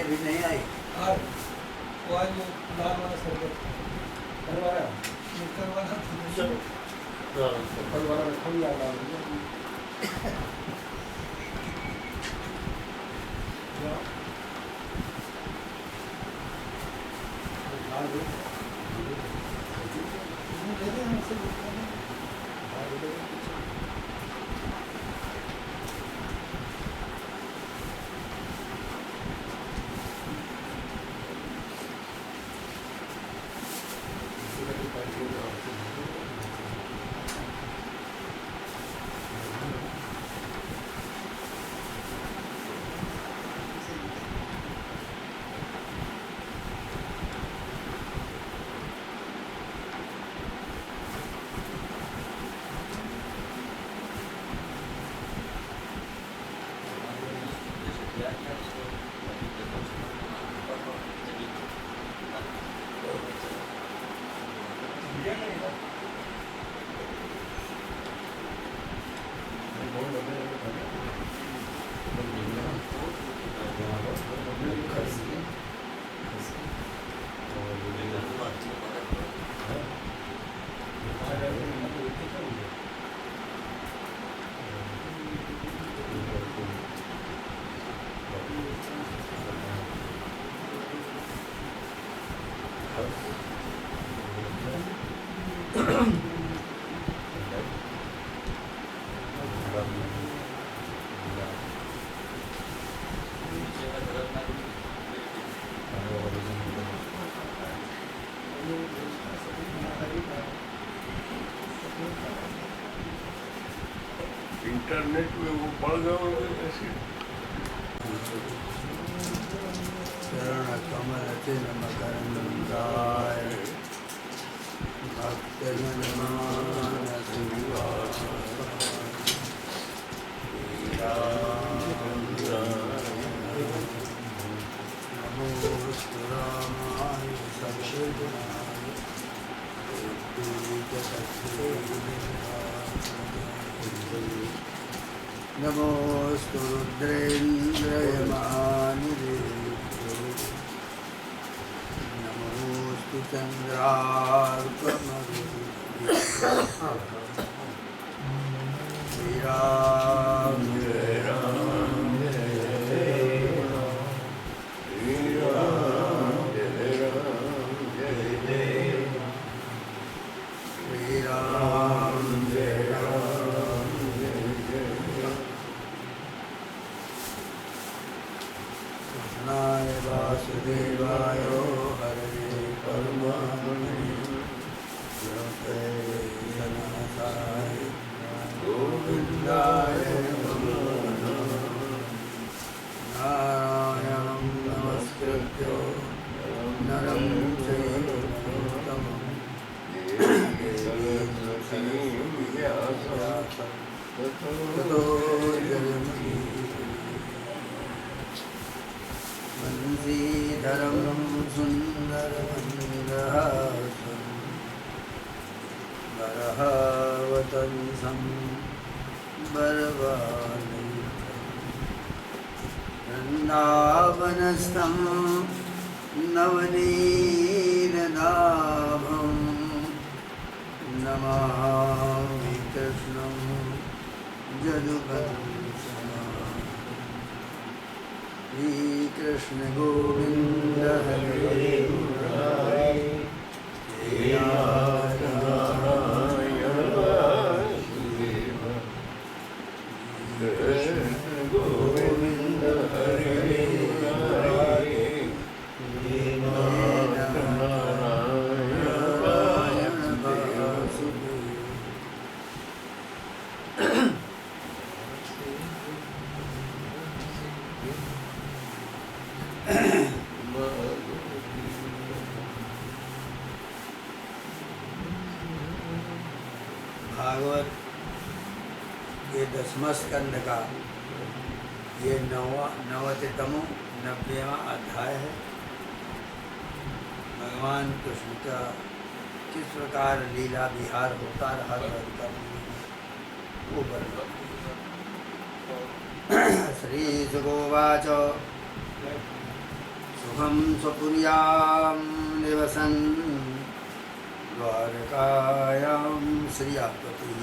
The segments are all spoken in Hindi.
भी नहीं आई। और वो आज लाल वाला शरबत करवाया करवाना था। चलो करवाना रखा भी याद आ इंटरनेट में वो पढ़ गए कैसे चरण कमल चिन्ह मकरंदाय भक्तजन मानस नमोस्तु रामाय संशीलनाय नमोस्तु रुद्रेन्द्रयमानिदेभ्यो नमोस्तु चन्द्रार्कमरुभ्यो श्रीराम जय राम श्रीराम जय राम कृष्णाय वासुदेवाय हरे परमात्मने प्रणतनाथाय गोविन्दाय नमो नमः नारायणं नमस्कृत्य नरं चैव नरोत्तमं ततो जयति वंशीधरं सुन्दरमन्दहासं वरहावतंसं वरवाणितं वृन्दावनस्थं नवनीतनाभं नमामि कृष्णं जदुवंशनाथं श्रीकृष्ण गोविन्द हरे मुरारे जय नारायण वासुदेव कृष्ण गोविन्द हरे मुरारे जय नारायण वासुदेव। भागवत ये 10वां स्कंद का ये 90वां 90वां अध्याय है। भगवान कृष्ण का किस प्रकार लीला विहार होता रहा द्वारिका में वो वर्णन। श्री सुगोवाच सुखं स्वपुर्यां निवसन् द्वारकायां श्रियापतिः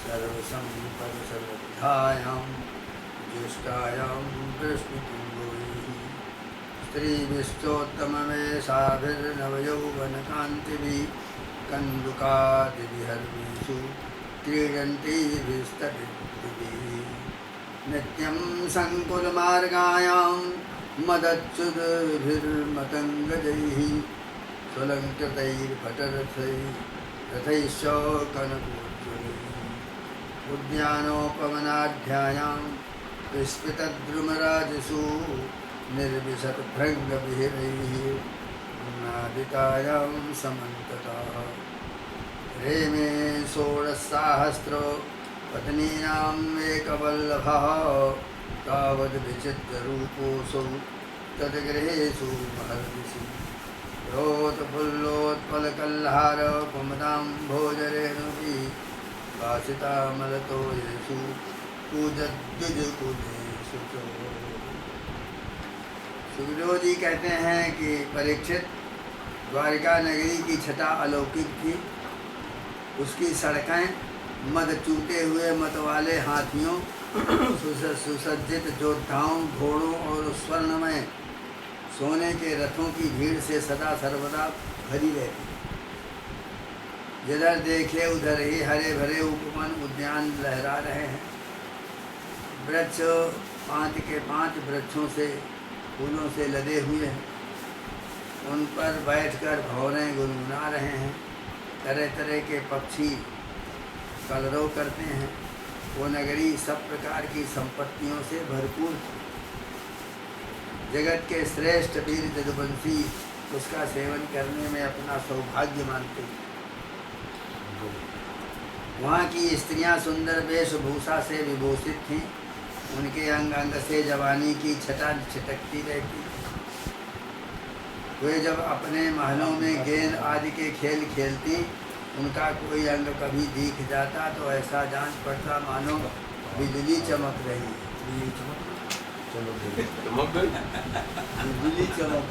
सर्वसम्पदसर्वधायां ज्येष्ठायां विष्णुपुङ्गोः स्त्रीभिश्चोत्तमवेशाभिर्नवयौवनकान्तिभिः कन्दुकादिविहर्मिषु क्रीडन्तीभिस्तटिभिः नित्यं सङ्कुलमार्गायां मदच्युतभिर्मतङ्गजैः स्वलङ्कृतैर्भटरथैश्च कनकोज्ज्वलैः उद्यानोपवनाढ्यायां विस्फुटद्रुमराजसु निर्विशतभृङ्गविहरैः नादितायां समन्ततः रेमे षोडशसहस्रो पत्नीनाम् एकवल्लभः तावद्विचित्ररूपोऽसौ तद्गृहेषु महर्षि रोतफुल्लोत्पलकल्हार कुमुदां भोजरेणुभिः वासितामलतो येषु पूजद्विजकुलेषु च। सुखदेव जी कहते हैं कि परीक्षित, द्वारिका नगरी की छटा अलौकिक थी। उसकी सड़कें मद चूते हुए मतवाले हाथियों, सुसज्जित योद्धाओं, घोड़ों और स्वर्णमय सोने के रथों की भीड़ से सदा सर्वदा भरी रहती। जिधर देखे उधर ही हरे भरे उपवन उद्यान लहरा रहे हैं। वृक्ष 5 के 5 वृक्षों से फूलों से लदे हुए हैं। उन पर बैठकर भौरें गुनगुना रहे हैं। तरह तरह के पक्षी कलरव करते हैं। वो नगरी सब प्रकार की संपत्तियों से भरपूर थी। जगत के श्रेष्ठ वीर जदुवंशी उसका सेवन करने में अपना सौभाग्य मानते। वहाँ की स्त्रियाँ सुंदर वेशभूषा से विभूषित थीं। उनके अंग अंग से जवानी की छटा छिटकती रहती। वे जब अपने महलों में गेंद आदि के खेल खेलती, उनका कोई अंग कभी दिख जाता तो ऐसा जान पड़ता मानो बिजली चमक रही। बिजली चमक गई बिजली चमक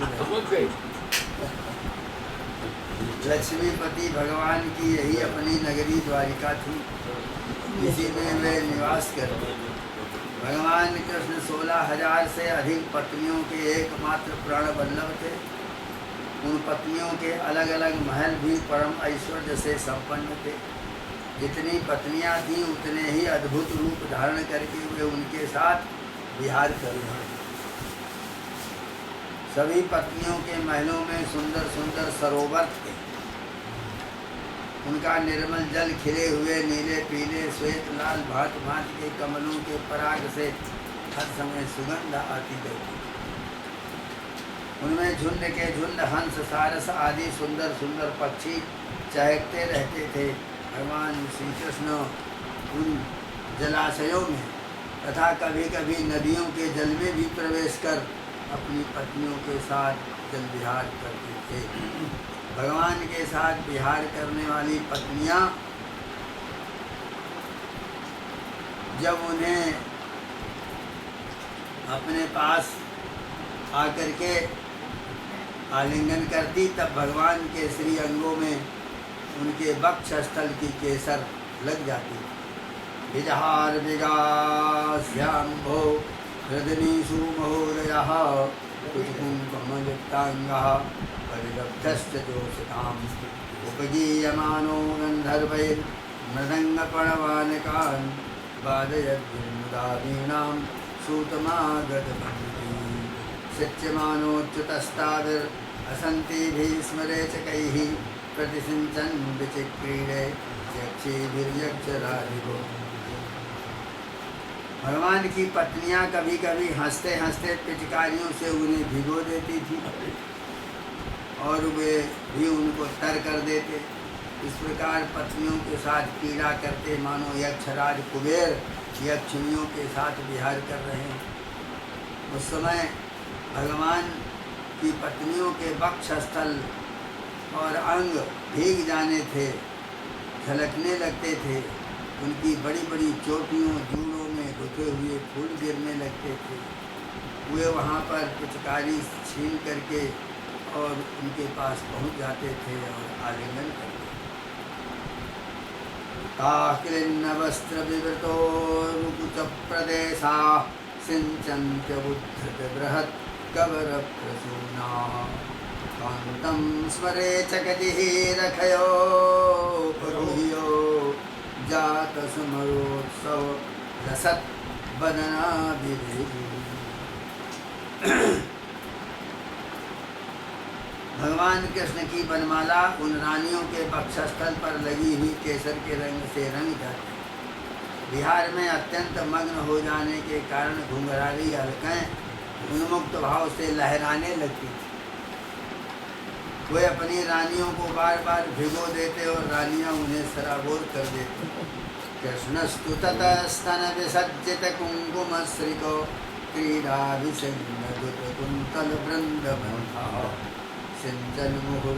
रही। लक्ष्मीपति भगवान की यही अपनी नगरी द्वारिका थी। इसी में वे निवास करते। भगवान कृष्ण 16,000 से अधिक पत्नियों के एकमात्र प्राण वल्लभ थे। उन पत्नियों के अलग अलग महल भी परम ऐश्वर्य से संपन्न थे। जितनी पत्नियां थीं उतने ही अद्भुत रूप धारण करके वे उनके साथ विहार कर रहे। सभी पत्नियों के महलों में सुंदर सुंदर सरोवर थे। उनका निर्मल जल खिले हुए नीले पीले श्वेत लाल भांत भांत के कमलों के पराग से हर समय सुगंध आती रहती। उनमें झुंड के झुंड हंस सारस आदि सुंदर सुंदर पक्षी चहकते रहते थे। भगवान श्री कृष्ण उन जलाशयों में तथा कभी कभी नदियों के जल में भी प्रवेश कर अपनी पत्नियों के साथ जल विहार करते थे। भगवान के साथ विहार करने वाली पत्नियां जब उन्हें अपने पास आकर के आलिंगन करती, तब भगवान के श्री अंगों में उनके वक्ष स्थल की केसर लग जाती। विजहार विगास्याम्भो हृदनीषु महोदयः कुचकुङ्कुमयुक्ताङ्गः परिलब्धश्च जोषिताम् उपगीयमानो गन्धर्वैर्मृदङ्गपणवानकान् वादयद्विमुदा वीणां सूतमागतपण्डितैः शिच्यमानोच्युतस्ताभिरसन्तीभिः स्मरेचकैः प्रतिसिञ्चन् विचिक्रीडे यक्षीभिर्यक्षराधिपो। भगवान की पत्नियां कभी कभी हंसते हंसते पिचकारियों से उन्हें भिगो देती थी और वे भी उनको तर कर देते। इस प्रकार पत्नियों के साथ क्रीड़ा करते मानो यक्षराज कुबेर यक्षिणियों के साथ विहार कर रहे हैं। उस समय भगवान की पत्नियों के वक्षस्थल और अंग भीग जाने थे, झलकने लगते थे। उनकी बड़ी बड़ी चोटियों जूड़ों में गुथे हुए फूल गिरने लगते थे। वे वहाँ पर पिचकारी छीन करके और उनके पास पहुँच जाते थे और आलिंगन करते ताक्लिन्न वस्त्र विवृतो रुकुच प्रदेशा सिंचन्त्य बुद्धृत बृहत् कबर प्रसूना कान्तं स्मरे चकजिः रखयो परुह्यो जात समरोत्सव रसत् बदना विवेकी। भगवान कृष्ण की बनमाला उन रानियों के वक्षस्थल पर लगी हुई केसर के रंग से रंग जाती। बिहार में अत्यंत मग्न हो जाने के कारण घुंघराली अलकें उन्मुक्त भाव से लहराने लगती थी। वे अपनी रानियों को बार बार भिगो देते और रानियां उन्हें सराबोर कर देती। कृष्णस्तु ततस्तन विसज्जित कुंकुमश्रिको क्रीडाभिषेक कुंतल वृंद बंधा सिंचन मुहुर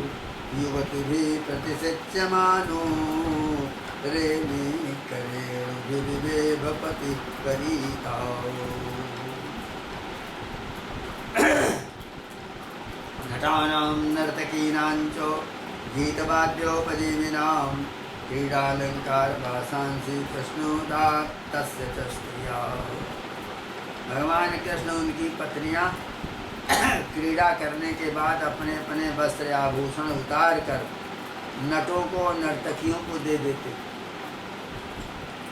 युवतिभिः प्रतिसिच्यमानो रेमी करेणुभिर्विभपति परीताओ। नटानां नर्तकीनां च गीतवाद्योपजीविनां क्रीडालंकारवासांसि कृष्णोदात्तस्य च स्त्रियः। भगवान कृष्ण उनकी पत्नियां क्रीड़ा करने के बाद अपने अपने वस्त्र आभूषण उतार कर नटों को और नर्तकियों को दे देते।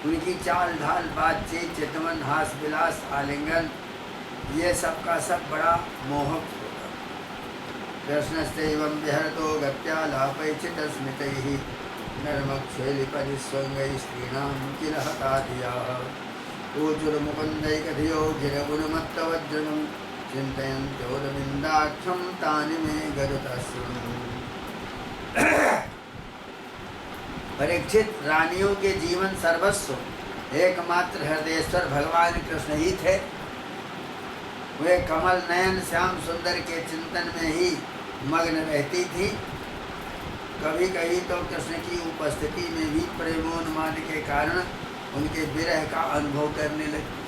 उनकी चाल ढाल बातचीत चितवन हास विलास आलिंगन ये सब का सब बड़ा मोहक होता। कृष्णस्तेवं विहरतो गत्यालापैचितस्मितैः नर्मक्षेलिपरिस्वङ्गैः स्त्रीणां किल हताधियाः ऊचुरमुकुन्दैकधियो गिरगुणमत्तवज्रनं चिन्तयन्त्योरविन्दाक्षं तानि मे गरुतशृणु। परीक्षित, रानियों के जीवन सर्वस्व एकमात्र हृदयेश्वर भगवान कृष्ण ही थे। वे कमल नयन श्याम सुंदर के चिंतन में ही मग्न रहती थी। कभी कभी तो कृष्ण की उपस्थिति में भी प्रेमोन्माद के कारण उनके विरह का अनुभव करने लगती।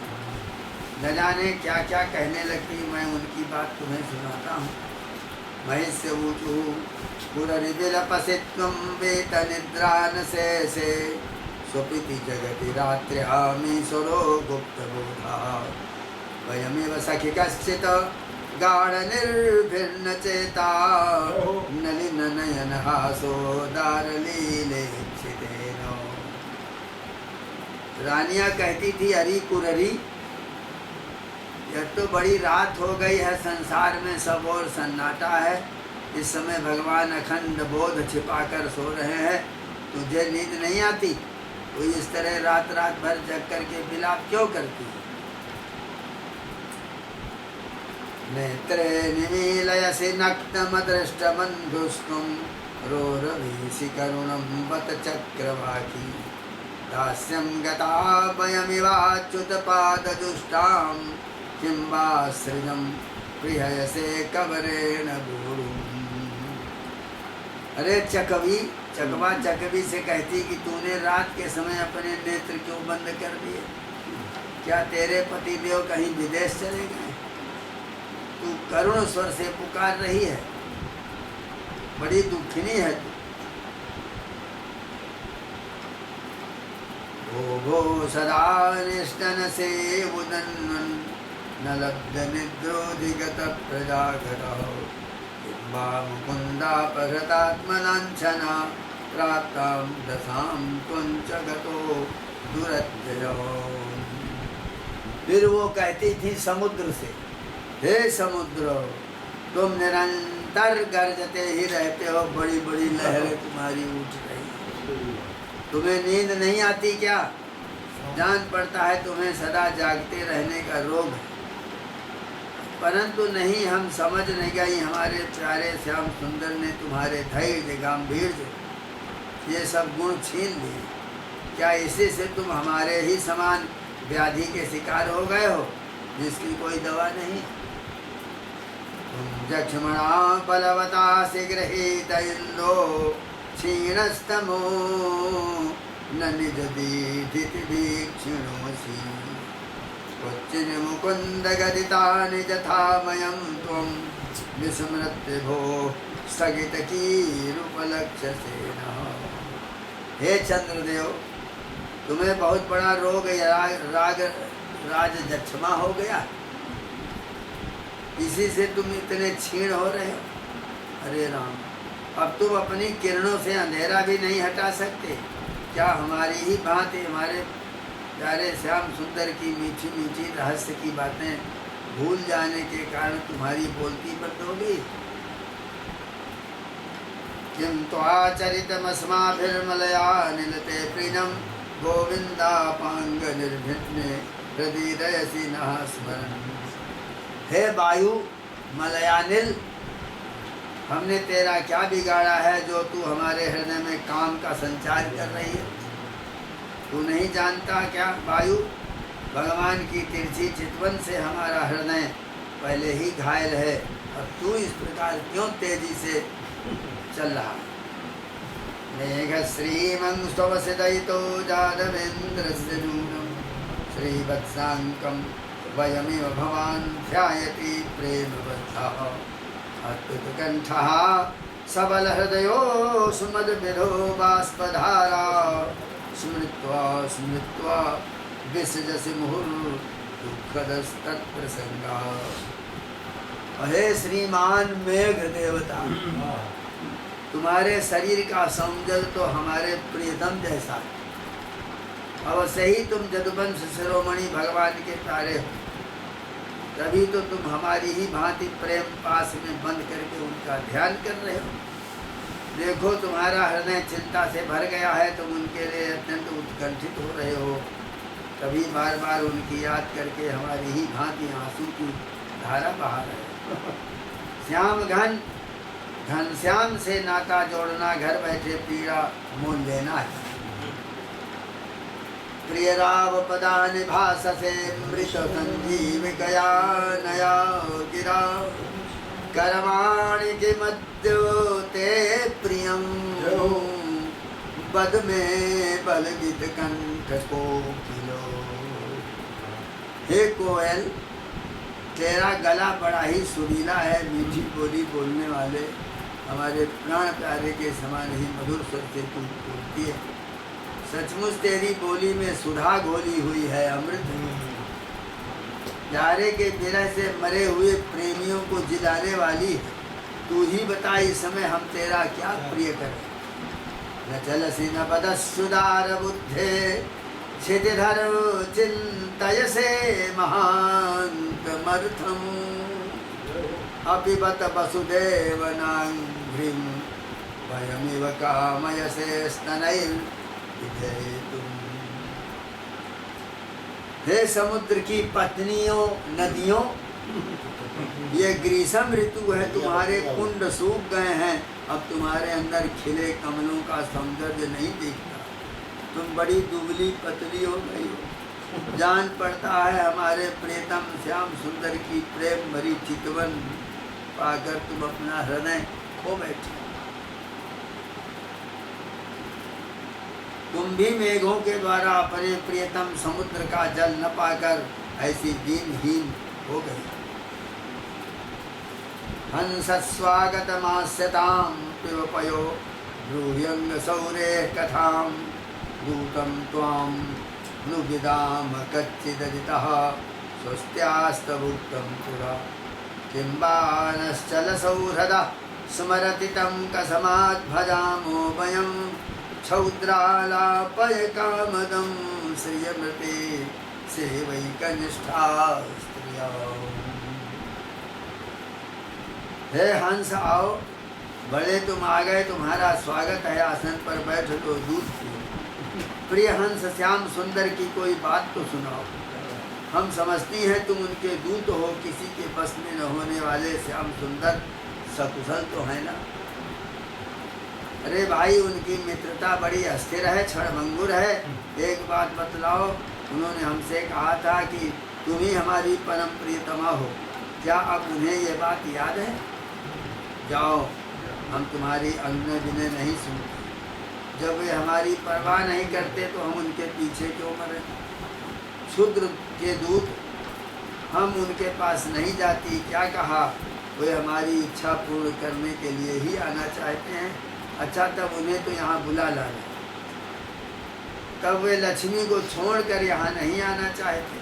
न जाने क्या क्या कहने लगती। मैं उनकी बात तुम्हें सुनाता हूँ। महिष्य ऊचु पुररिविलपसित्वं वेत निद्रा न शेषे स्वपिति जगति रात्र्यामीश्वरो गुप्तबोधा वयमेव सखि कश्चित् गाढनिर्भिन्न चेता नलिन नयन हासो दारलीलेक्षितेन। रानियां कहती थी, अरी कुररी, यह तो बड़ी रात हो गई है, संसार में सब और सन्नाटा है। इस समय भगवान अखंड बोध छिपाकर सो रहे हैं, तुझे नींद नहीं आती? तो इस तरह रात रात भर जग करके विलाप क्यों करती है? नेत्रे निमीलयसि नक्तमदृष्टबन्धुस्त्वं रोरवीसि करुणं बत चक्रवाकी दास्यं गता वयमिवाच्युतपादजुष्टां किं वा सृजं प्रियसे कवरेण गुरुम्। अरे चकवी, चकवा चकवी से कहती कि तूने रात के समय अपने नेत्र क्यों बंद कर दिए? क्या तेरे पतिदेव कहीं विदेश चले गए? तू करुण स्वर से पुकार रही है, बड़ी दुखिनी है तू। भो भो सदा निष्ठन से उदन्वन न लब्ध निद्रोधिगत प्रजागता किंबा मुकुंदा परतात्मलांछना प्राप्तां दशां त्वंच गतो दुरत्ययो। फिर वो कहती थी समुद्र से, हे समुद्र, तुम निरंतर गरजते ही रहते हो, बड़ी बड़ी लहरें तुम्हारी उठ रही, तुम्हें नींद नहीं आती क्या? जान पड़ता है तुम्हें सदा जागते रहने का रोग है। परंतु नहीं, हम समझ नहीं गई, हमारे प्यारे श्याम सुंदर ने तुम्हारे धैर्य गांभीर्य ये सब गुण छीन लिए। क्या इसी से तुम हमारे ही समान व्याधि के शिकार हो गए हो जिसकी कोई दवा नहीं? जक्ष्मणा बलवता शीघ्रहित इंदो क्षीणस्तमो न निज दीधिति भीक्षिणोसि। क्वचिन् मुकुन्द गदितानि यथामयं त्वं विस्मृत्य भो स्थगितकीरूपलक्ष्यसेनः। हे चंद्रदेव, तुम्हें बहुत बड़ा रोग राजजक्षमा हो गया, इसी से तुम इतने क्षीण हो रहे हो। अरे राम, अब तुम अपनी किरणों से अंधेरा भी नहीं हटा सकते क्या? हमारी ही भांति हमारे प्यारे श्याम सुंदर की मीठी मीठी रहस्य की बातें भूल जाने के कारण तुम्हारी बोलती बंद हो गई। किं त्वाचरितमस्माभिर्मलया निलते प्रीणं गोविन्दापांग निर्भिन्ने हृदयसि नः स्मरन्। हे वायु मलयानिल, हमने तेरा क्या बिगाड़ा है जो तू हमारे हृदय में काम का संचार कर रही है? तू नहीं जानता क्या वायु, भगवान की तिरछी चितवन से हमारा हृदय पहले ही घायल है, अब तू इस प्रकार क्यों तेजी से चल रहा? मेघ श्रीमंस्तवसिदयितो जादवेन्द्रस्य नूनं श्रीवत्साङ्कं वयमिव भवान् ध्यायति प्रेमबद्धः। अत्युत्कण्ठः सबलहृदयो सुमदविधो बाष्पधारा स्मृत्वा स्मृत्वा विसजसि मुहुर्दुःखदस्तत्प्रसङ्गा। अहे श्रीमान मेघ देवता, तुम्हारे शरीर का सौंदर्य तो हमारे प्रियतम जैसा है। अवश्य ही तुम जदुवंश शिरोमणि भगवान के प्यारे हो, तभी तो तुम हमारी ही भांति प्रेम पास में बंद करके उनका ध्यान कर रहे हो। देखो तुम्हारा हृदय चिंता से भर गया है, तुम उनके लिए अत्यंत उत्कंठित हो रहे हो, तभी बार बार उनकी याद करके हमारी ही भांति आंसू की धारा बहा रहे हो। श्याम घन घनश्याम से नाता जोड़ना घर बैठे पीड़ा मोल लेना है। प्रिय राव पदानि भाससे मृत संजीव गया नया गिरा करवाणि के मध्य ते प्रियम बद में बलगित कंठ को किलो। हे कोयल, तेरा गला बड़ा ही सुरीला है, मीठी बोली बोलने वाले हमारे प्राण प्यारे के समान ही मधुर स्वर से तू बोलती है। सचमुच तेरी बोली में सुधा घोली हुई है, अमृत। जारे के विरह से मरे हुए प्रेमियों को जिलाने वाली है। तू ही बता इस समय हम तेरा क्या प्रिय करें? न चलसि न पदस्सुदार बुद्धे क्षितिधर चिन्तयसे महान्तमर्थम् अपिबत वसुदेवनाङ्घ्रिं वयमिव कामयसे स्तनैर्विजयितुम्। हे समुद्र की पत्नियों, नदियों, ये ग्रीष्म ऋतु है, तुम्हारे कुंड सूख गए हैं, अब तुम्हारे अंदर खिले कमलों का सौंदर्य नहीं दिखता। तुम बड़ी दुबली पतली हो गई हो। जान पड़ता है हमारे प्रियतम श्याम सुंदर की प्रेम भरी चितवन पाकर तुम अपना हृदय खो बैठे। तुम भी मेघों के द्वारा अपने प्रियतम समुद्र का जल न पाकर ऐसी दीनहीन हो गई। हंस स्वागत मास्यतां पिबपयो ब्रूह्यंग सौरे कथां दूतं त्वां नुविदाम कच्चिदजितः स्वस्त्यास्तभुक्तं पुरा किंबानश्चल सौहृदः स्मरति तं कसमात् भजामो वयं क्षौद्रालापय कामदं श्रियमृते सेवैकनिष्ठा स्त्रिया। हे हंस आओ, बड़े तुम आ गए, तुम्हारा स्वागत है, आसन पर बैठ लो, दूध पियो। प्रिय हंस श्याम सुंदर की कोई बात तो सुनाओ। हम समझती हैं तुम उनके दूत हो, किसी के बस में न होने वाले श्याम सुंदर सकुशल तो है ना? अरे भाई, उनकी मित्रता बड़ी अस्थिर है, क्षणभंगुर है। एक बात बतलाओ, उन्होंने हमसे कहा था कि तुम ही हमारी परम प्रियतमा हो, क्या अब उन्हें ये बात याद है? जाओ, हम तुम्हारी अनुनय विनय नहीं सुनते। जब वे हमारी परवाह नहीं करते तो हम उनके पीछे क्यों मरें? क्षुद्र के दूत हम उनके पास नहीं जाती। क्या कहा? वे हमारी इच्छा पूर्ण करने के लिए ही आना चाहते हैं। अच्छा, तब उन्हें तो यहाँ बुला लाना। तब वे लक्ष्मी को छोड़कर यहाँ नहीं आना चाहते।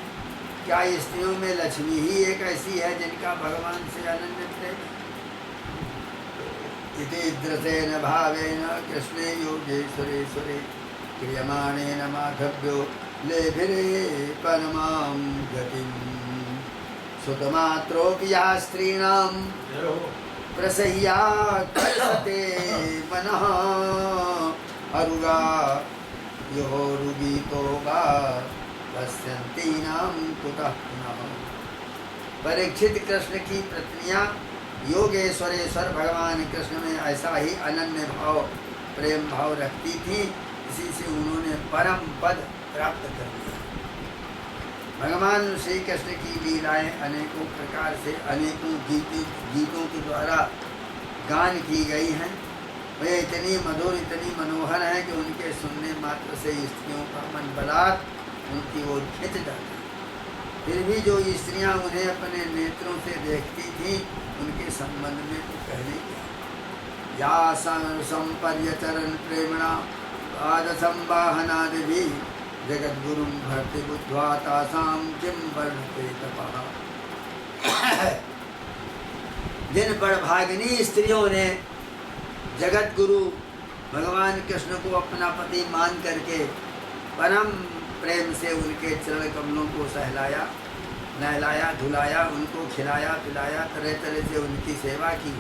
क्या स्त्रियों में लक्ष्मी ही एक ऐसी है जिनका भगवान से अनन्य प्रेम है? इति दृतेन भावेन कृष्णे योगेश्वरेश्वरे क्रियमाणेन माधव्यो लेभिरे परमां गतिम्। सुतमात्रोऽपि या स्त्रीणां प्रसह्या कल्पते मनः अरुगा योरुगीतो वा पश्यन्तीनां कुतः पुनः। परीक्षित कृष्ण की पत्नियां योगेश्वरेश्वर भगवान कृष्ण में ऐसा ही अनन्य भाव प्रेम भाव रखती थी। इसी से उन्होंने परम पद प्राप्त कर लिया। भगवान श्री कृष्ण की लीलाएं अनेकों प्रकार से अनेकों गीतों के द्वारा गान की गई हैं। वे इतनी मधुर इतनी मनोहर हैं कि उनके सुनने मात्र से स्त्रियों का मन बलात् उनकी ओर खिंच जाता है। फिर भी जो स्त्रियां उन्हें अपने नेत्रों से देखती थीं, उनके संबंध में तो कहने क्या। या संपर्यचरण प्रेमणा पाद संवाहनादि भी जगद्गुरुं भर्ति बुद्ध्वा तासां किं वर्णते तपः। जिन बड़भागिनी स्त्रियों ने जगत गुरु भगवान कृष्ण को अपना पति मान करके परम प्रेम से उनके चरण कमलों को सहलाया, नहलाया, धुलाया, उनको खिलाया पिलाया, तरह तरह से उनकी सेवा की,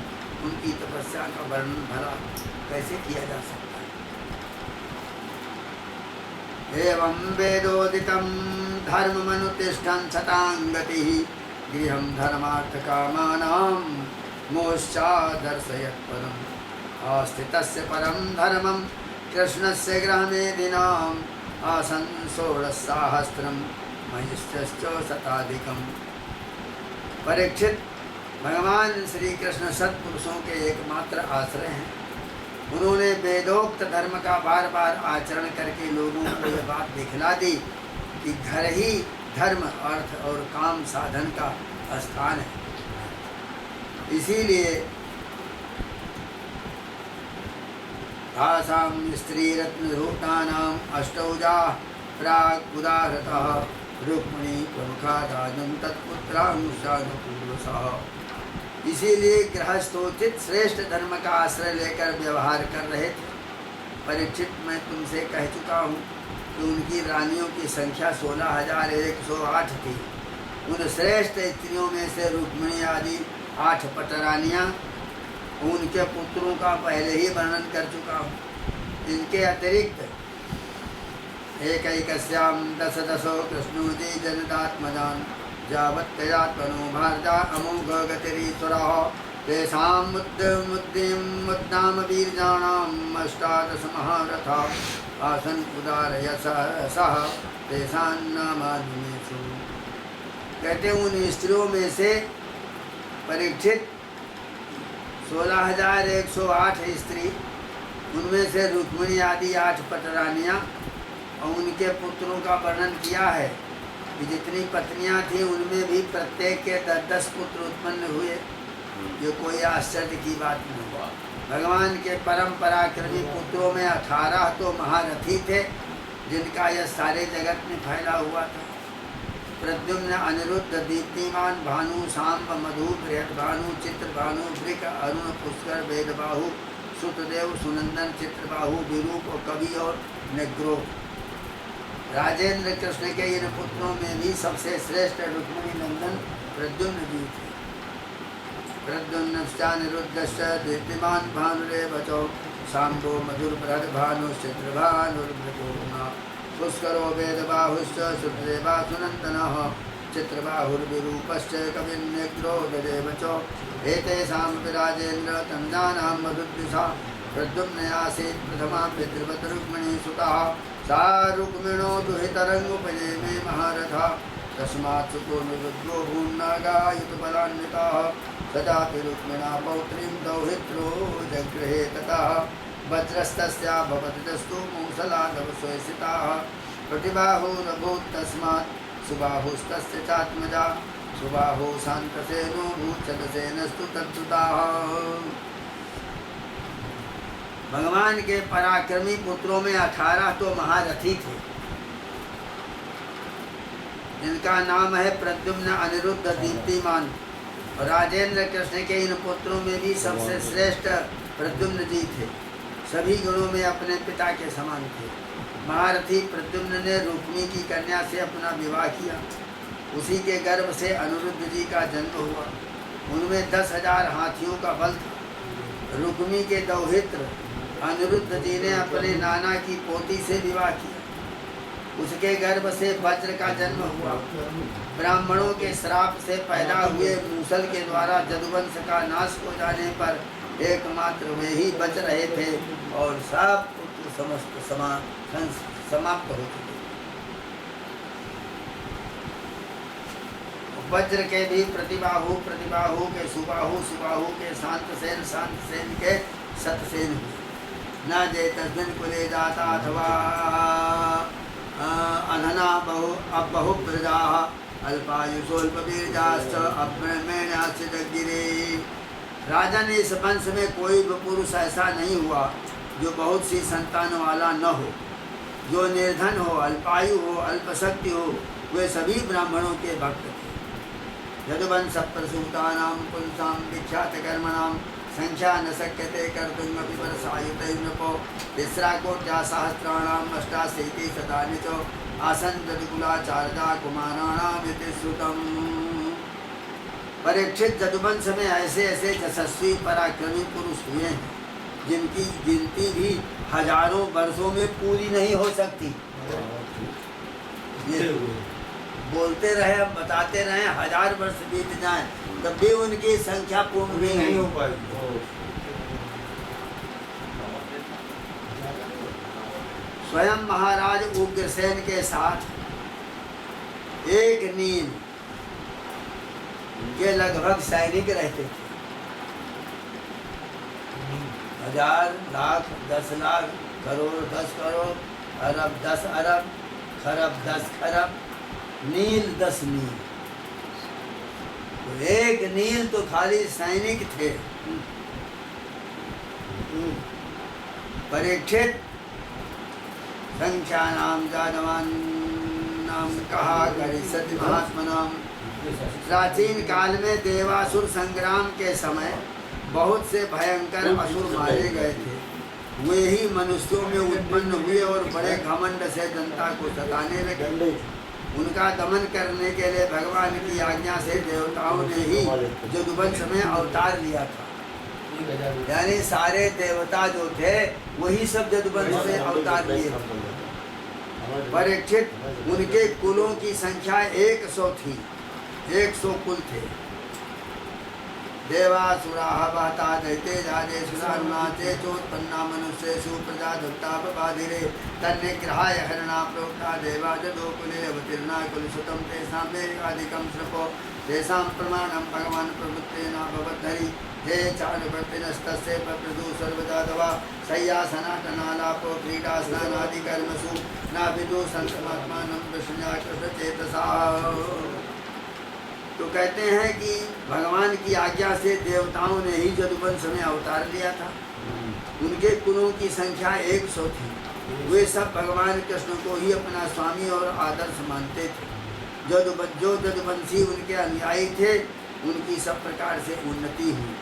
उनकी तपस्या का वर्णन भला कैसे किया जा सकता है। एवं वेदोदितं धर्ममनुतिष्ठन् सतां गतिः गृहं धर्मार्थकामानां मोक्षादर्शयत् परम्। आस्थितस्य परं धर्मं कृष्णस्य ग्रहमेदिनाम् आसन् षोडशसहस्रं महिष्यश्च शताधिकम्। परीक्षित, भगवान श्री कृष्ण सत्पुरुषों के एकमात्र आश्रय हैं। उन्होंने वेदोक्त धर्म का बार बार आचरण करके लोगों को यह बात दिखला दी कि घर ही धर्म अर्थ और काम साधन का स्थान है। इसीलिए तासां स्त्रीरत्नधूतानाम् अष्टौजा प्राग उदाहृतः रुक्मिणी प्रमुखादानं तत्पुत्रांशानुपूर्वशः। इसीलिए गृहस्थोचित श्रेष्ठ धर्म का आश्रय लेकर व्यवहार कर रहे थे। परीक्षित, मैं तुमसे कह चुका हूँ कि उनकी रानियों की संख्या 16,108 थी। उन श्रेष्ठ स्त्रियों में से रुक्मिणी आदि 8 पटरानियाँ, उनके पुत्रों का पहले ही वर्णन कर चुका हूँ। इनके अतिरिक्त एकैकस्यां दश दशो कृष्णोजी जनदात्मजान् जावत्यजात्मनो भारजा अमोघ गतिरीश्वरः तेषां मुद्दाम वीर्याणाम् अष्टादश महारथा आसन् उदारयसः तेषां नामान्येषु। कहते उन स्त्रियों में से परीक्षित 16,108 स्त्री, उनमें से रुक्मिणी आदि 8 पटरानियाँ और उनके पुत्रों का वर्णन किया है कि जितनी पत्नियाँ थीं उनमें भी प्रत्येक के 10-10 पुत्र उत्पन्न हुए। ये कोई आश्चर्य की बात नहीं हुआ। भगवान के परम पराक्रमी पुत्रों में 18 तो महारथी थे जिनका यह सारे जगत में फैला हुआ था। प्रद्युम्न, अनिरुद्ध, दीप्तिमान, भानु, सांब, मधु, बृहद्भानु, चित्रभानु, वृक, अरुण, पुष्कर, वेदबाहु, सुतदेव, सुनंदन, चित्रबाहु, विरूप, कवि और निग्रो। राजेंद्र कृष्ण के इन पुत्रों में भी सबसे श्रेष्ठ रुक्मिणी नंदन प्रद्युम्न जी थे। प्रद्युम्नश्चानिरुद्धश्च दीप्तिमान भानुरेव च सांबो मधुर बृहद्भानु चित्रभानुर्भृगुणा पुष्करो वेदबाहुश्च सुतदेवा सुनन्दनः चित्रबाहुर्विरूपश्च कविर्निग्रोधदेव च एतेषां विराजेन्द्र तन्दानां मधुद्विषा प्रद्युम्न आसीत् प्रथमा पितृवत् रुक्मिणी सुतः सा रुक्मिणो दुहितरङ्गुपजे मे महारथा तस्मात् सुतो निरुद्धो भून्नागायुतबलान्विताः तदापि रुक्मिणा पौत्रीं दौहित्रो जगृहे ततः वज्रस्तस्या भवतितस्तु मूसलादवशोषिताः प्रतिबाहुरभूत् तस्मात् सुबाहुस्तस्य चात्मजा सुबाहो शांतसेनो भूषणसेनस्तु तत्सुताः। भगवान के पराक्रमी पुत्रों में 18 तो महारथी थे, जिनका नाम है प्रद्युम्न, अनिरुद्ध, दीप्तिमान। और राजेंद्र कृष्ण के इन पुत्रों में भी सबसे श्रेष्ठ प्रद्युम्न जी थे। सभी गुणों में अपने पिता के समान थे। महारथी प्रद्युम्न ने रुक्मी की कन्या से अपना विवाह किया। उसी के गर्भ से अनिरुद्ध जी का जन्म हुआ। उनमें 10,000 हाथियों का बल था। रुक्मी के दौहित्र अनिरुद्ध जी ने अपने नाना की पोती से विवाह किया। उसके गर्भ से वज्र का जन्म हुआ। ब्राह्मणों के श्राप से पैदा हुए मूसल के द्वारा जदुवंश का नाश हो जाने पर एकमात्र वे ही बच रहे थे और सब पुत्र समस्त समाप्त हो चुके। वज्र के भी प्रतिबाहु, प्रतिबाहु के सुबाहु, सुबाहु के शांतसेन, शांतसेन के शतसेन हुए। न जे तस्मिन् कुले जाता अथवा अधना बहु प्रजाः अल्पायुषोल्पवीर्याश्च अब्रह्मण्याश्च जगगिरे। राजन, इस वंश में कोई पुरुष ऐसा नहीं हुआ जो बहुत सी संतान वाला न हो, जो निर्धन हो, अल्पायु हो, अल्पशक्ति हो। वे सभी ब्राह्मणों के भक्त थे। यदुवंश प्रसूतानां पुंसां विख्यात कर्मणां संख्या न शक्यते कर्तुमपि वर्षायुतैर्नृपो। तिस्राकोट्या सहस्राणाम् अष्टाशीति शतानि च आसन् जदुकुलाचार्या कुमाराणाम् इति श्रुतम्। परीक्षित, जदुवंश में ऐसे ऐसे यशस्वी पराक्रमी पुरुष हुए हैं जिनकी गिनती भी हजारों वर्षों में पूरी नहीं हो सकती। ये बोलते रहे, बताते रहे, 1000 वर्ष बीत जाए तब भी उनकी संख्या पूर्ण भी नहीं हो पाएगी। स्वयं महाराज उग्रसेन के साथ एक नील के लगभग सैनिक रहते थे। 1000, लाख, 10 लाख, करोड़, 10 करोड़, अरब, 10 अरब, खरब, 10 खरब, नील 10 नील। तो एक नील तो खाली सैनिक थे। परीक्षित, संख्यानाम जादवानाम कहा करिष्यति महात्मनाम। प्राचीन काल में देवासुर संग्राम के समय बहुत से भयंकर असुर मारे गए थे। वे ही मनुष्यों में उत्पन्न हुए और बड़े घमंड से जनता को सताने लगे। उनका दमन करने के लिए भगवान की आज्ञा से देवताओं ने ही जदुवंश में अवतार लिया था। यानी सारे देवता जो थे वही सब जदुवंश में अवतार लिए थे। परीक्षित, उनके कुलों की संख्या 100 थी। 100 कुल थे। देवासुराः वाता दैते राजे सुरारुणाचे चोत्पन्ना मनुष्येषु प्रजा दत्तापबाधिरे तन्निग्रहाय हरणा प्रोक्ता देवा जदो कुले अवतीर्णा कुलसुतं तेषां वेगाधिकं श्रपो तेषां प्रमाणं भगवान् प्रवृत्तेन भवद्धरि हे चारुवर्तिनस्तस्य प्रप्रदु सर्वदा दवा शय्यासनाटनालापो क्रीडा स्नानादिकर्मसु न विदु संतमात्मानं विष्णुया कृतचेतसा। तो कहते हैं कि भगवान की आज्ञा से देवताओं ने ही जदुवंश में अवतार लिया था। उनके कुलों की संख्या 100 थी। वे सब भगवान कृष्ण को ही अपना स्वामी और आदर्श मानते थे। जो जदुवंशी उनके अनुयायी थे उनकी सब प्रकार से उन्नति हुई।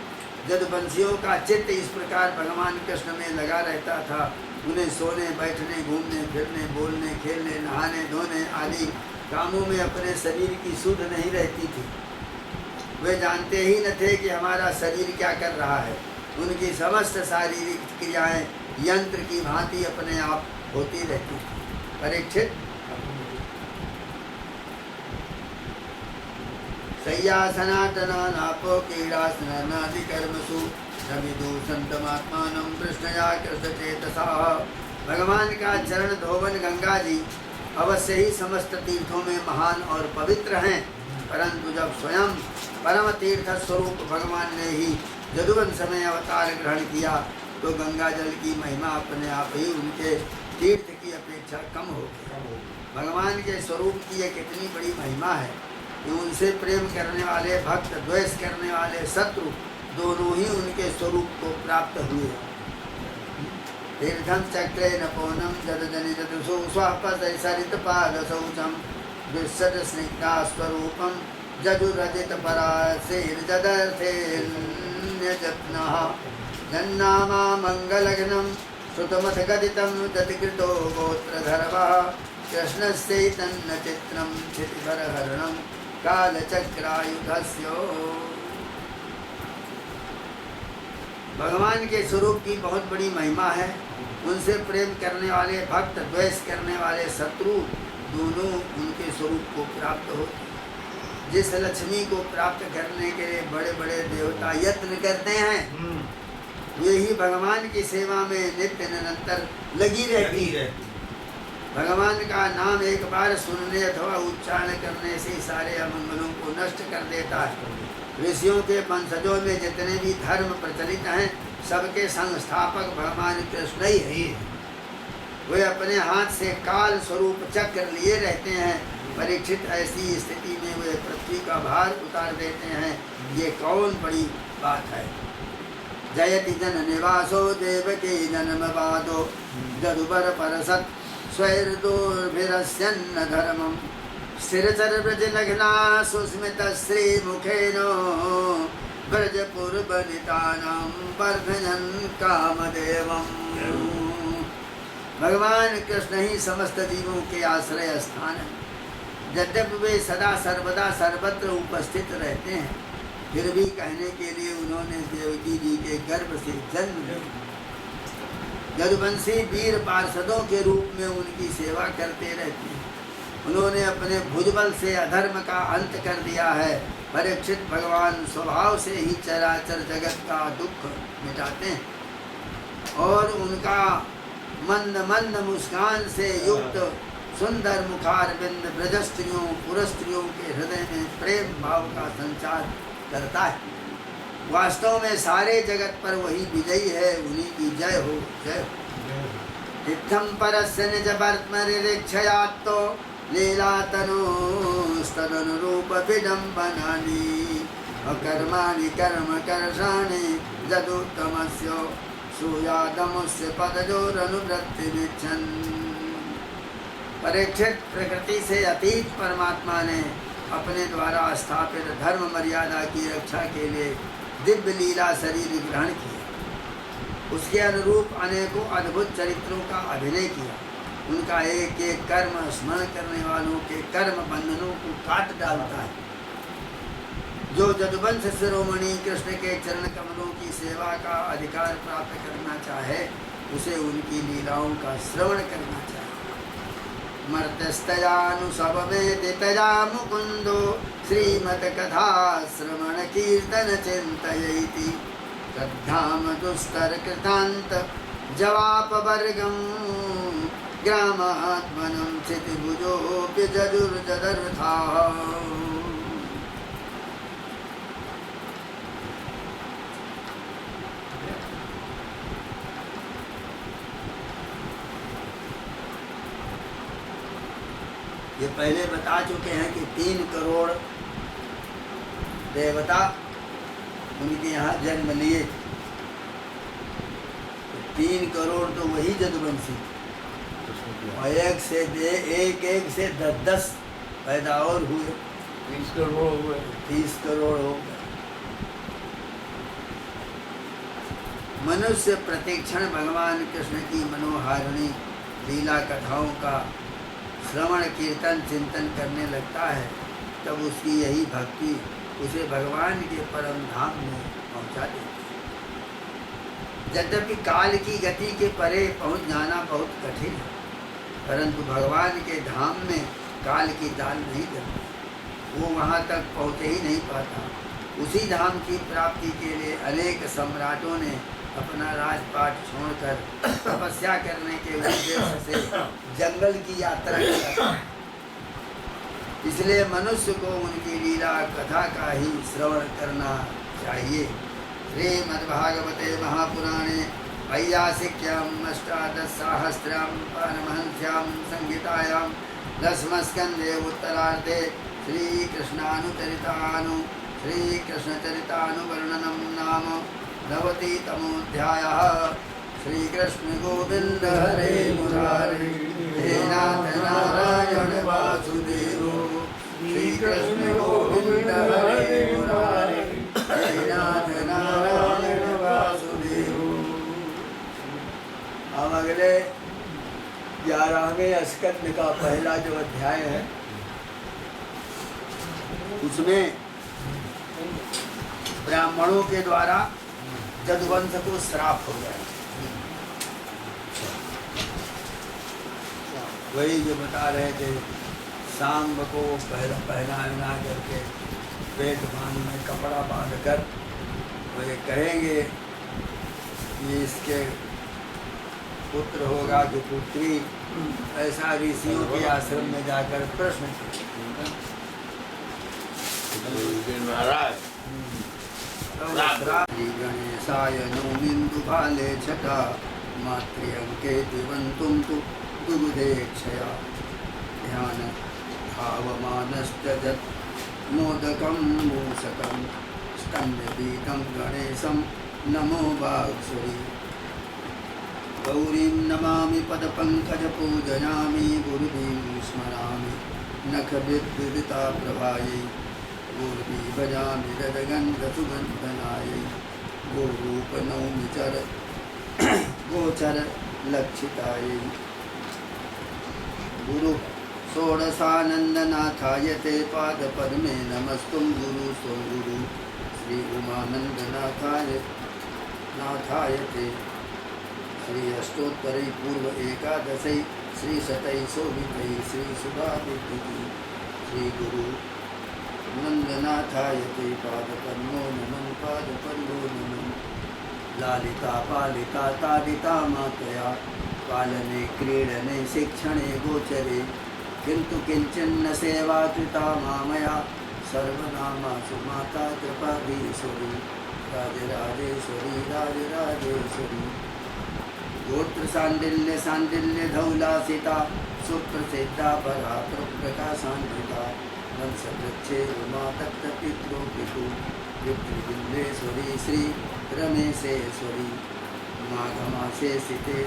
जदुवंशियों का चित्त इस प्रकार भगवान कृष्ण में लगा रहता था। उन्हें सोने, बैठने, घूमने फिरने, बोलने, खेलने, नहाने धोने आदि कामों में अपने शरीर की सुध नहीं रहती थी। वे जानते ही न थे कि हमारा शरीर क्या कर रहा है। उनकी समस्त शारीरिक क्रियाएं यंत्र की भांति अपने आप होती रहती थी। परीक्षित, शय्यासनाटनालापो क्रीडास्नानादिकर्मसु न विदु संतमात्मानं कृष्णया कृतचेतसा। भगवान का चरण धोवन गंगा जी अवश्य ही समस्त तीर्थों में महान और पवित्र हैं, परंतु जब स्वयं परम तीर्थ स्वरूप भगवान ने ही जदुवंश में अवतार ग्रहण किया तो गंगा जल की महिमा अपने आप ही उनके तीर्थ की अपेक्षा कम हो गई। भगवान के स्वरूप की ये कितनी बड़ी महिमा है। कि उनसे प्रेम करने वाले भक्त, द्वेष करने वाले शत्रु, दोनों ही उनके स्वरूप को प्राप्त हुए। तीर्थम चक्रे नपोनम जदजनि जदसो स्वापसरित पाद शौचम विशद स्निग्धा स्वरूपम जजुरजित पराशेर जदर्थे जत्नः जन्नामा मंगलघ्नं श्रुतमथ गदितं जतिकृतो गोत्रधर्मः कृष्णस्यैतन्न चित्रं क्षितिभरहरणं कालचक्रायुधस्य। भगवान के स्वरूप की बहुत बड़ी महिमा है। उनसे प्रेम करने वाले भक्त, द्वेष करने वाले शत्रु, दोनों उनके स्वरूप को प्राप्त होते हैं। जिस लक्ष्मी को प्राप्त करने के लिए बड़े बड़े देवता यत्न करते हैं, वे ही भगवान की सेवा में नित्य निरंतर लगी रहती है। भगवान का नाम एक बार सुनने अथवा उच्चारण करने से सारे अमंगलों को नष्ट कर देता है। ऋषियों के वंशजों में जितने भी धर्म प्रचलित हैं, सबके संस्थापक भगवान कृष्ण ही है। वे अपने हाथ से काल स्वरूप चक्र लिए रहते हैं। परीक्षित ऐसी स्थिति में वे पृथ्वी का भार उतार देते हैं। ये कौन बड़ी बात है। जयति जन निवासो देवकी जन्मवादो जदुबर परसत स्वैर्दुर्भिरस्यन्न धर्मम् स्थिरचर ब्रज लग्ना सुस्मित श्री मुखेनो ब्रजपुरबनितानां वर्धयन् कामदेवम्। भगवान कृष्ण ही समस्त जीवों के आश्रय स्थान है। यद्यपि वे सदा सर्वदा सर्वत्र उपस्थित रहते हैं, फिर भी कहने के लिए उन्होंने देवकी जी के गर्भ से जन्म लिया। यदुवंशी वीर पार्षदों के रूप में उनकी सेवा करते रहते हैं। उन्होंने अपने भुजबल से अधर्म का अंत कर दिया है। परीक्षित भगवान स्वभाव से ही चराचर जगत का दुख मिटाते हैं और उनका मंद मंद मुस्कान से युक्त सुंदर मुखारविंद ब्रजस्त्रियों पुरस्त्रियों के हृदय में प्रेम भाव का संचार करता है। वास्तव में सारे जगत पर वही विजयी है। उन्हीं की जय हो, जय हो। इत्थं परस्य निज वर्त्मरिक्षयात्तो लीलातनुस्तदनुरूप विडम्बनानि अकर्माणि कर्म कर्षाणि जदुत्तमस्य सूयादमुस्य पदजोरनुवृत्तिमिच्छन्। परीक्षित प्रकृति से अतीत परमात्मा ने अपने द्वारा स्थापित धर्म मर्यादा की रक्षा के लिए दिव्य लीला शरीर ग्रहण किया। उसके अनुरूप अनेकों अद्भुत चरित्रों का अभिनय किया। उनका एक एक कर्म स्मरण करने वालों के कर्म बंधनों को काट डालता है। जो जदुवंश शिरोमणि कृष्ण के चरण कमलों की सेवा का अधिकार प्राप्त करना चाहे, उसे उनकी लीलाओं का श्रवण करना चाहिए। मर्त्यस्तयानुसवमेदितया मुकुंदो श्रीमत् कथा श्रवण कीर्तन चिंतयति तद्धाम दुस्तर कृतांत जवाप वर्गम ग्रामात्मनं क्षितिभुजोऽपि जजुर्जदर्था। ये पहले बता चुके हैं कि 3 करोड़ देवता उनके यहाँ जन्म लिए। 3 करोड़ तो वही जदुवंशी, और एक से 10 पैदा और हुए। 30 करोड़ हुए। 30 करोड़ हो गए। मनुष्य प्रतिक्षण भगवान कृष्ण की मनोहारिणी लीला कथाओं का श्रवण कीर्तन चिंतन करने लगता है, तब उसकी यही भक्ति उसे भगवान के परम धाम में पहुंचा देती है। यद्यपि काल की गति के परे पहुंच जाना बहुत कठिन है, परंतु भगवान के धाम में काल की दाल नहीं करती। वो वहाँ तक पहुँच ही नहीं पाता। उसी धाम की प्राप्ति के लिए अनेक सम्राटों ने अपना राजपाट छोड़कर तपस्या करने के उद्देश्य से जंगल की यात्रा किया। इसलिए मनुष्य को उनकी लीला कथा का ही श्रवण करना चाहिए। श्रीमद्भागवते महापुराणे वैयासिक्यां अष्टादशसहस्रां पारमहंस्यां संहितायां 10स्कन्धे उत्तरार्धे श्रीकृष्णचरितानुवर्णनं नाम नवतितमोऽध्यायः। श्रीकृष्ण गोविंद हरे मुरारे हे नाथ नारायण वासुदेव। श्रीकृष्ण गोविंद हरे मुरारे हे नाथ नारायण वासुदेव। अब अगले 11वें स्कंद का पहला जो अध्याय है उसमें ब्राह्मणों के द्वारा जदुवंश को श्राप हो गया। वही जो बता रहे थे, सांब को पहना करके पेट बांध में कपड़ा बांध कर वे कहेंगे कि इसके पुत्र होगा कि पुत्री, ऐसा ऋषियों के आश्रम में जाकर प्रश्न महाराज श्री गणेशाय नौमिन्दु भाले छटा मातृअंके दिवंतुम तु दुग्धेक्षया ध्यान भावमानश्च मोदकं मूषकं स्तन्यदीतं गणेशं नमो वाग्सुरी। गौरीं नमामि पदपङ्कजपूजयामि गुरुवीं स्मरामि नखविद्युदिता प्रभायै गुरुवी भजामि रजगन्धसुगन्धनायै गोरूपनौमि गोचर लक्षितायै गुरु षोडशानन्दनाथाय ते पादपद्मे नमस्तुं गुरु स्वगुरु श्री उमानन्दनाथाय ते श्री अष्टोत्तरै पूर्व एकादशै श्री शतै शोभितै श्री सुधादित्यै श्री गुरु नंदनाथाय ते पादपद्मो नमः पादपद्मो नमः। लालिता पालिता ताडिता मातया पालने क्रीडने शिक्षणे गोचरे किंतु किंचिन्न सेवा कृता मामया सर्वनामासु माता कृपाधीश्वरी राजराजेश्वरी राजराजेश्वरी। गोत्र सांडिल्य धौलासिता सुप्रसिद्धा परा प्रकाशान्विता वंशवृक्षे उमा तत्तपितृ पितृबिल्लेश्वरी श्री रमेशेश्वरी। माघमासे सिते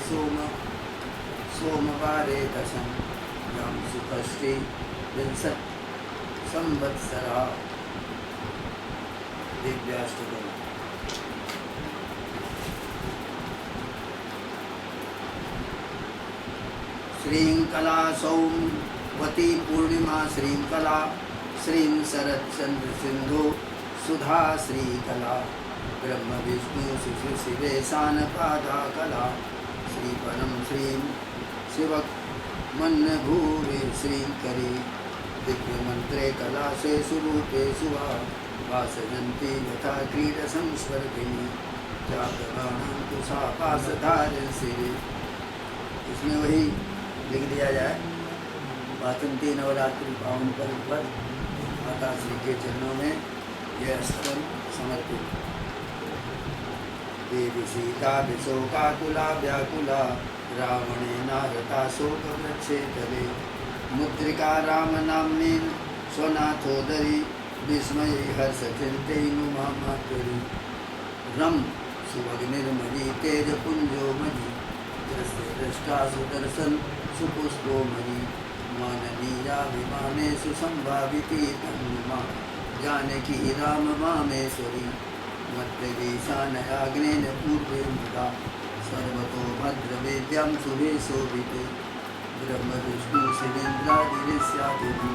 सोमवारे दशम यां सुषष्ठी विंशत् संवत्सरा। दिव्याष्टकम्। श्रींकला सौमवती पूर्णिमा श्रींकला श्रीं शरच्चंद्र सिंधु सुधा श्रीकला ब्रह्म विष्णु शिशु शिवेशान पादा कला श्रीपरम श्रीं शिवक मन भूरे श्रीकरी दिव्य मंत्रे कला से स्वरूपे सुवा वासजंती यथा क्रीड संस्वर्गिनी जागरणं तुषा पासधारण श्री। इसमें वही लिख दिया जाए, वासंती नवरात्रि पावन पर्व पर माता श्री के चरणों में यह स्तवन समर्पित। देवी सीता विशोकाकुला व्याकुला रावणेनाहता शोकवृक्षे तले मुद्रिका राम नाम्नीं स्वनाथोदरी विस्मये हर्षचिन्तैनुमामातुरी। रम सुभग्निर्मयी तेजपुञ्जोमयी दृष्टा सुदर्शन सुपुष्पोमयी माननीया विमानेषु संभाविती तन्नुमा जानकी राम मामेश्वरी। मध्यदेशानयाग्नेन पूर्वे मुदा सर्वतो भद्रवेद्यां शुभे शोभिते ब्रह्म विष्णु शिवेन्द्रादिरिष्यादिभिः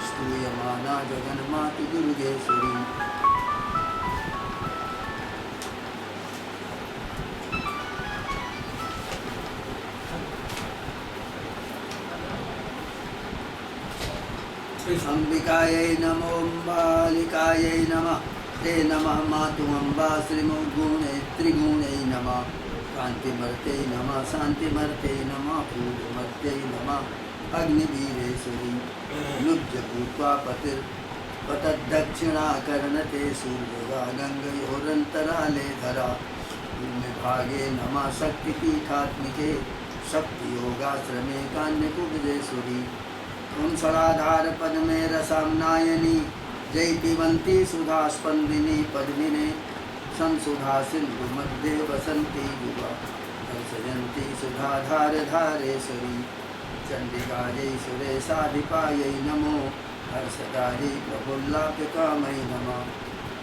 स्तूयमाना जगन्मातु दुर्गेश्वरी। अंबिकायै नमो अम्बालिकायै नमः ते नमः मातु अम्बा श्रीमुगुणे त्रिगुणे नमः कांतिमर्ते नमः शांतिमर्ते नमः पूर्णमर्ते नमः अग्निवीरेश्वरी। लुब्जभूत्वा पतद्दक्षिणाकर्णते सूर्यगा गंगयोरन्तराले धरा भागे नमः शक्तिपीठात्मिके शक्तियोगाश्रमे कान्यकुब्जेश्वरी। पुंसराधार पद में रसामनायनी जय पिबंती सुधा स्पंदिनी पद्मिने संसुधा सिंधु मध्ये वसंती युवा हर्षयंती सुधाधार धारेश्वरी चंडिका जय सुरेशाधिपायै नमो हर्षदायै प्रफुल्लाप्यकामै नमः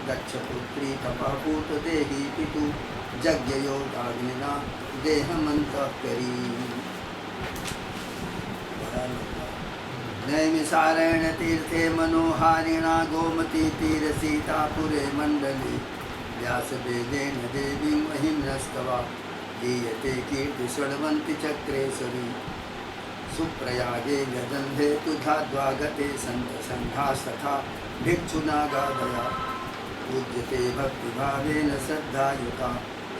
गच्छपुत्री तपः पूतदेही पितु यज्ञयोगाग्निना देहमन्तःकरी नैमिषारण्य तीर्थे मनोहारिणा गोमती तीर सीतापुरे मंडली व्यासवेदेन देवीं महिम्नस्तवा गीयते कीर्ति षड्वन्ति चक्रेश्वरी सुप्रयागे गजन्धे तुधाद्वागते सन्तसङ्घास्तथा भिक्षुनागादया पूज्यते भक्तिभावेन श्रद्धायुता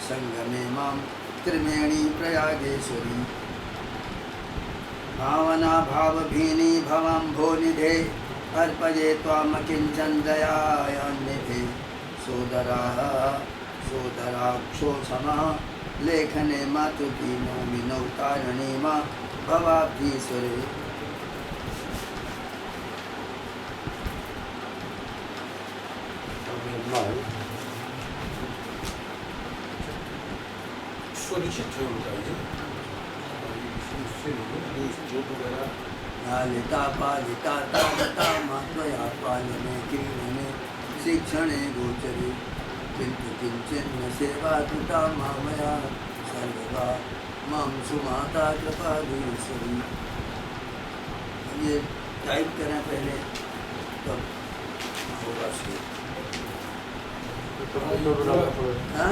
संगमे मां त्रिवेणी प्रयागेश्वरी भावना भावभीनी भवम्भोनिधे अर्पये त्वामकिञ्चन दयायान्निधे सोदराक्षोक्षमा लेखने मातृदीनो विनौतारणे मा भवाब्धीश्वरे स्वरिचित है उनका ये जोत वगैरह लालिता पालिता तावता मात्मया पालने क्रीडने शिक्षणे गोचरे किन्तु किञ्चिन्न सेवा तुता मामया सर्वदा मां सुमाता कृपाधीश्वरी। ये टाइप करें पहले तब होगा सही।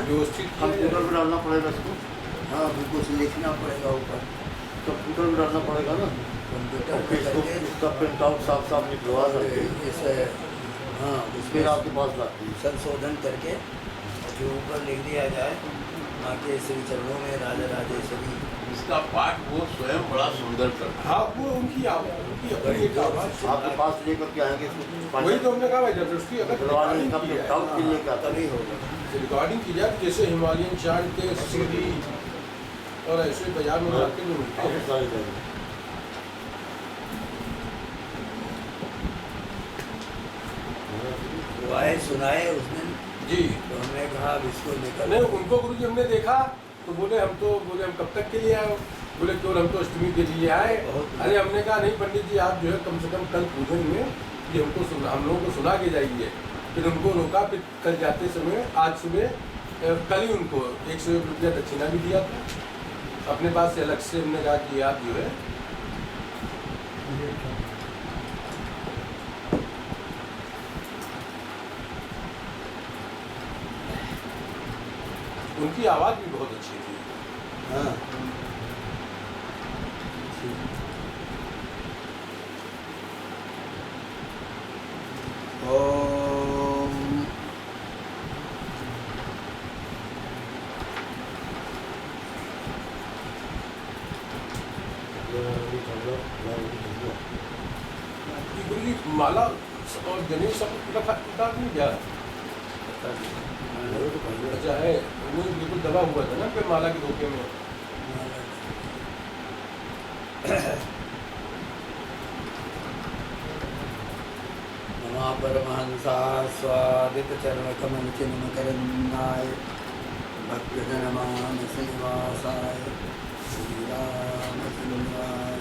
व्यवस्थित कंप्यूटर में डालना पड़ेगा इसको। हाँ फिर कुछ लिखना पड़ेगा ऊपर, कंप्यूटर में डालना पड़ेगा ना। कंप्यूटर फिर में इसको करके उसका प्रिंट आउट साफ साफ निकलवा सकते हैं। इसे हाँ फिर उसमें आपके पास लाती है। संशोधन करके जो ऊपर लिख दिया जाए माँ के श्री चरणों में राजा राजेश्वरी। इसका पाठ वो स्वयं बड़ा सुंदर करता है। हाँ वो उनकी आवाज़ उनकी अपनी एक आवाज़ आपके पास लेकर के आएंगे इसको। वही तो हमने कहा भाई जब उसकी अगर निकलवाने का रिकॉर्डिंग की प्रिंट जाए आउट के लिए क्या तभी होगा। रिकॉर्डिंग की जाए जैसे हिमालयन चार्ट के सीडी और ऐसे बाजार में जाके जो मिलते हैं सारी जगह। वो आए सुनाए उस दिन जी। तो हमने कहा अब इसको निकल नहीं उनको गुरु जी हमने देखा तो बोले हम कब तक के लिए आए? बोले क्यों हम तो अष्टमी के लिए आए। अरे हमने कहा नहीं पंडित जी आप जो है कम से कम कल पूजन में ये हमको हम लोगों को सुना के जाइए। फिर उनको रोका, फिर कल जाते समय आज सुबह कल ही उनको 100 रुपया दक्षिणा भी दिया था अपने पास से अलग से। हमने कहा कि आप जो है उनकी आवाज़ भी बहुत अच्छी थी। हाँ ओम गुरु जी माला और गणेश सब किताब नहीं क्या? अच्छा है वो बिल्कुल दबा हुआ था ना फिर माला के धोखे में। नमा परमहंसा स्वादित चरण कमल चिन्ह करन्नाय भक्तजनमान श्रीनिवासाय श्री रामचंद्राय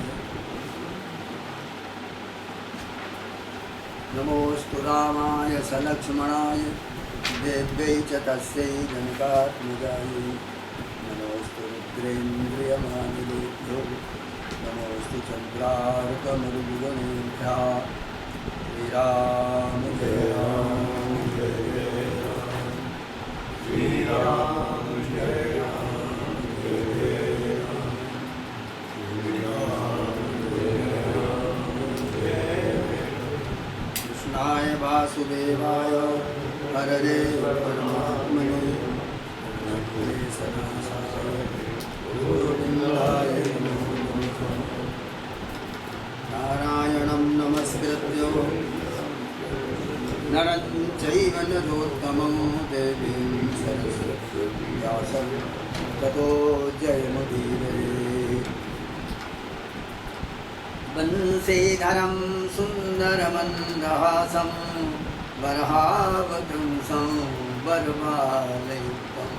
नमोस्तु रामाय सलक्ष्मणाय देव्यै च तस्यै जनकात्मजायै नमोस्तु रुद्रेन्द्रियमानिलेभ्यो नमोस्तु चन्द्रार्कमरुगुगणेभ्यः श्रीराम जय राम जय जय राम श्रीराम जय राम जय जय राम श्रीराम जय राम जय कृष्णाय वासुदेवाय हररे परमात्मने गोविन्दाय नमो नमः। नारायणं नमस्कृत्य नरं चैव नरोत्तमं देवीं सरस्वतीं व्यासं ततो जयमुदीरये। वंशीधरं सुन्दरमन्दहासं वरहावतंसं वरमालयुक्तं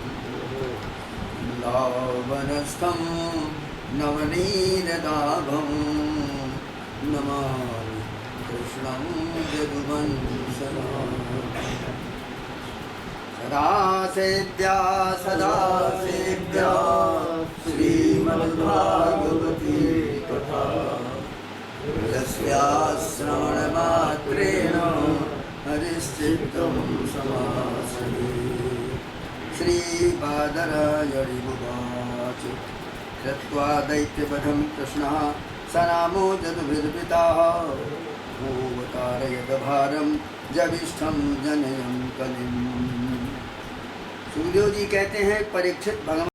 लावनस्थं नवनीरदाभं नमामि कृष्णं यदुवंशनाथं। सदा सेव्या श्रीमद्भागवती कथा यस्याः श्रवणमात्रेण हरिश्चित्तं समासते। श्रीपादरायणिमुवाच कृत्वा दैत्यवधं कृष्णः स रामो जदुभिर्पिताः भूवतारयत भारं जविष्ठं जनयं कलिम्। सुखदेव जी कहते हैं परीक्षित भगवान